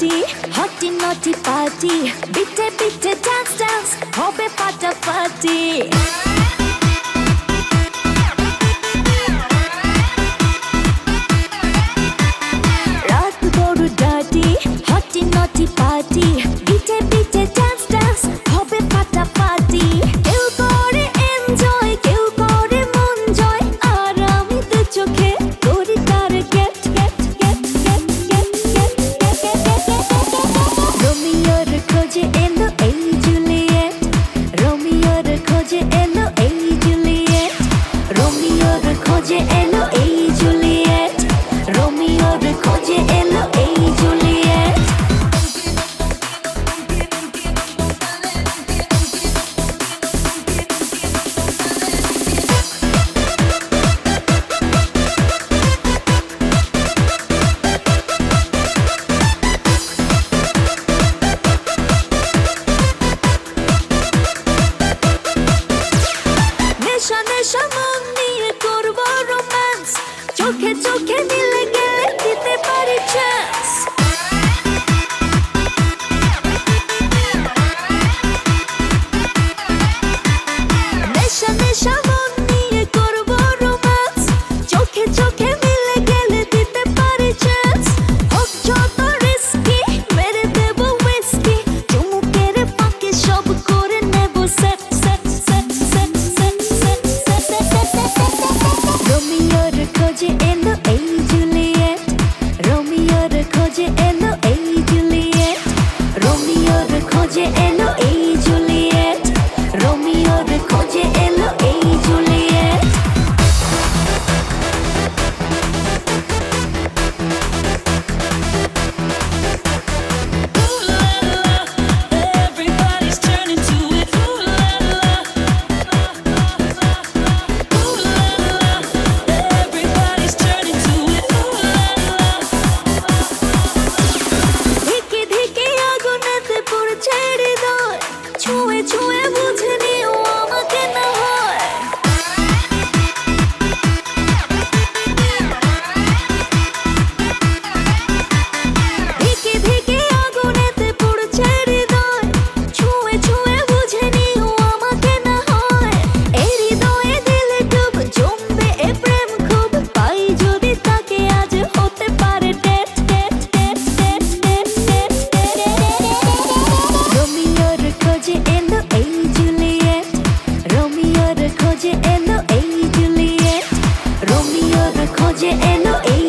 dirty, hotty naughty party. Bitte bitte dance dance, hobe ফাটাফাটি। রাত বড় dirty, hotty naughty party. Bitte bitte dance dance, hobe ফাটাফাটি। কেউ করে enjoy, কেউ করে মন জয়, আর আমি তো চোখে করি তার get get get get get get get get। রোমিওর খোঁজে এলো এই জুলিয়েট, রোমিওর খোঁজে এলো এই জুলিয়েট, রোমিওর খোঁজে এলো এই জুলিয়েট, রোমিওর খোঁজে এলো এই জুলিয়েট। নেশা নেশা মন নিয়ে করবো রোম্যান্স, চোখে চোখে মিলে গেলে দিতে পারি চান্স। নেশা নেশা মন নিয়ে করবো রোম্যান্স, চোখে চোখে মিলে গেলে দিতে পারি চান্স। হোক যত রিস্কি, মেরে দেবো হুইস্কি, চুমুকের ফাঁকে সব করে নেবো set set set set set set set set. রোমিওর খোঁজে এলো এই জুলিয়েট, রোমিওর খোঁজে এলো এই জুলিয়েট, রোমিওর খোঁজে এলো এই জুলিয়েট, রোমিওর খোঁজে এলো এই Juliet. Everybody's turning to it. Ooh la la, ooh la la. Everybody's turning to it. Ooh la la. ধিকে ধিকে আগুনেতে পড়ছে হৃদয়, ছুঁয়ে ছুঁয়ে বুঝে নিও আমাকে না হয়। ধিকে ধিকে আগুনেতে পড়ছে হৃদয়, ছুঁয়ে ছুঁয়ে বুঝে নিও আমাকে না হয়। এই হৃদয়ে দিলে ডুব, জমবে এ প্রেম খুব, পাই যদি তাকে আজ হতে পারে date date date date date date date. রোমিওর খোঁজে এলো এই জুলিয়েট, রোমিওর খোঁজে এলো এই জুলিয়েট, রোমিওর খোঁজে এলো এই